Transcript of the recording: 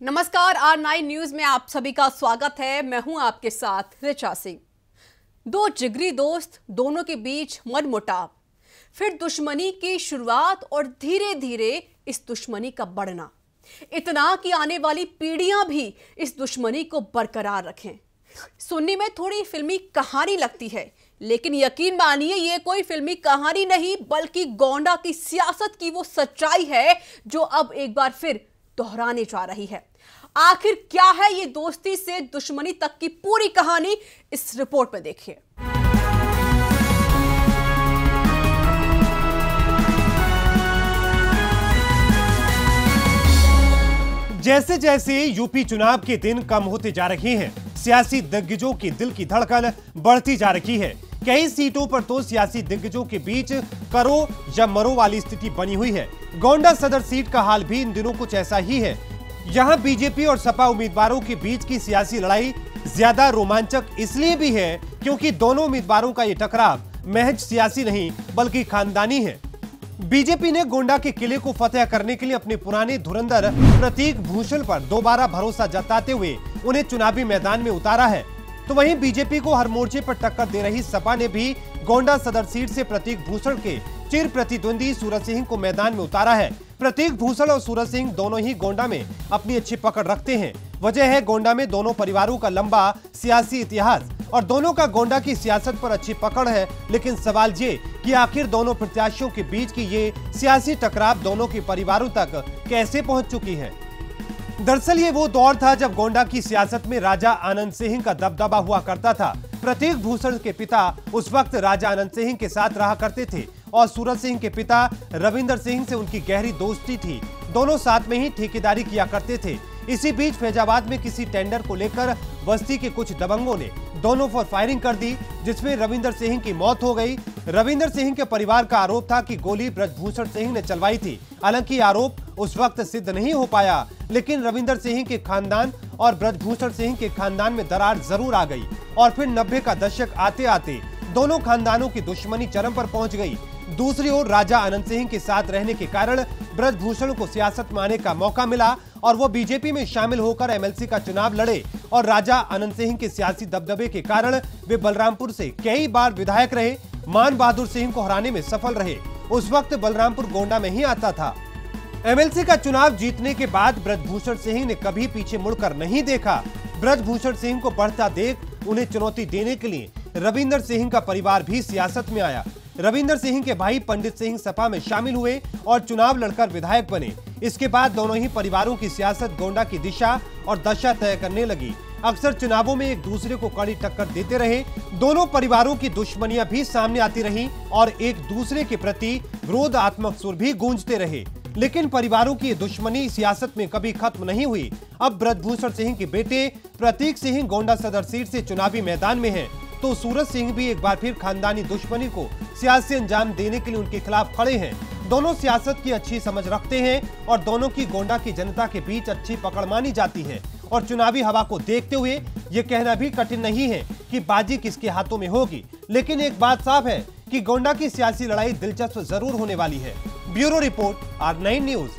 नमस्कार, R9 news में आप सभी का स्वागत है। मैं हूं आपके साथ ऋचा सिंह। दो जिगरी दोस्त, दोनों के बीच मनमुटाव, फिर दुश्मनी की शुरुआत और धीरे धीरे इस दुश्मनी का बढ़ना, इतना कि आने वाली पीढ़ियां भी इस दुश्मनी को बरकरार रखें। सुनने में थोड़ी फिल्मी कहानी लगती है, लेकिन यकीन मानिए ये कोई फिल्मी कहानी नहीं बल्कि गोंडा की सियासत की वो सच्चाई है जो अब एक बार फिर दोहराने जा रही है। आखिर क्या है ये दोस्ती से दुश्मनी तक की पूरी कहानी, इस रिपोर्ट में देखिए। जैसे जैसे यूपी चुनाव के दिन कम होते जा रहे हैं, सियासी दिग्गजों की दिल की धड़कन बढ़ती जा रही है। कई सीटों पर तो सियासी दिग्गजों के बीच करो या मरो वाली स्थिति बनी हुई है। गोंडा सदर सीट का हाल भी इन दिनों कुछ ऐसा ही है। यहां बीजेपी और सपा उम्मीदवारों के बीच की सियासी लड़ाई ज्यादा रोमांचक इसलिए भी है क्योंकि दोनों उम्मीदवारों का ये टकराव महज सियासी नहीं बल्कि खानदानी है। बीजेपी ने गोंडा के किले को फतेह करने के लिए अपने पुराने धुरंधर प्रतीक भूषण पर दोबारा भरोसा जताते हुए उन्हें चुनावी मैदान में उतारा है, तो वहीं बीजेपी को हर मोर्चे पर टक्कर दे रही सपा ने भी गोंडा सदर सीट से प्रतीक भूषण के चिर प्रतिद्वंदी सूरज सिंह को मैदान में उतारा है। प्रतीक भूषण और सूरज सिंह दोनों ही गोंडा में अपनी अच्छी पकड़ रखते हैं। वजह है गोंडा में दोनों परिवारों का लंबा सियासी इतिहास और दोनों का गोंडा की सियासत पर अच्छी पकड़ है। लेकिन सवाल ये कि आखिर दोनों प्रत्याशियों के बीच की ये सियासी टकराव दोनों के परिवारों तक कैसे पहुंच चुकी है। दरअसल ये वो दौर था जब गोंडा की सियासत में राजा आनंद सिंह का दबदबा हुआ करता था। प्रतीक भूषण के पिता उस वक्त राजा आनंद सिंह के साथ रहा करते थे और सूरज सिंह के पिता रविंदर सिंह से उनकी गहरी दोस्ती थी। दोनों साथ में ही ठेकेदारी किया करते थे। इसी बीच फैजाबाद में किसी टेंडर को लेकर बस्ती के कुछ दबंगों ने दोनों पर फायरिंग कर दी, जिसमें रविंदर सिंह की मौत हो गई। रविंदर सिंह के परिवार का आरोप था कि गोली ब्रजभूषण सिंह ने चलवाई थी। हालांकि आरोप उस वक्त सिद्ध नहीं हो पाया, लेकिन रविंदर सिंह के खानदान और ब्रजभूषण सिंह के खानदान में दरार जरूर आ गई और फिर 90 का दशक आते आते दोनों खानदानों की दुश्मनी चरम पर पहुंच गई। दूसरी ओर राजा आनंद सिंह के साथ रहने के कारण ब्रजभूषण को सियासत में आने का मौका मिला और वो बीजेपी में शामिल होकर एमएलसी का चुनाव लड़े और राजा आनंद सिंह के सियासी दबदबे के कारण वे बलरामपुर से कई बार विधायक रहे, मान बहादुर सिंह को हराने में सफल रहे। उस वक्त बलरामपुर गोंडा में ही आता था। एमएलसी का चुनाव जीतने के बाद ब्रजभूषण सिंह ने कभी पीछे मुड़कर नहीं देखा। ब्रजभूषण सिंह को बढ़ता देख उन्हें चुनौती देने के लिए रविंदर सिंह का परिवार भी सियासत में आया। रविंदर सिंह के भाई पंडित सिंह सपा में शामिल हुए और चुनाव लड़कर विधायक बने। इसके बाद दोनों ही परिवारों की सियासत गोंडा की दिशा और दशा तय करने लगी। अक्सर चुनावों में एक दूसरे को कड़ी टक्कर देते रहे। दोनों परिवारों की दुश्मनियां भी सामने आती रहीं और एक दूसरे के प्रति विरोधात्मक सुर भी गूंजते रहे। लेकिन परिवारों की दुश्मनी सियासत में कभी खत्म नहीं हुई। अब ब्रजभूषण सिंह के बेटे प्रतीक सिंह गोंडा सदर सीट से चुनावी मैदान में हैं, तो सूरज सिंह भी एक बार फिर खानदानी दुश्मनी को सियासी अंजाम देने के लिए उनके खिलाफ खड़े हैं। दोनों सियासत की अच्छी समझ रखते हैं और दोनों की गोंडा की जनता के बीच अच्छी पकड़ मानी जाती है और चुनावी हवा को देखते हुए ये कहना भी कठिन नहीं है कि बाजी किसके हाथों में होगी। लेकिन एक बात साफ है कि गोंडा की सियासी लड़ाई दिलचस्प जरूर होने वाली है। Bureau report, R9 news.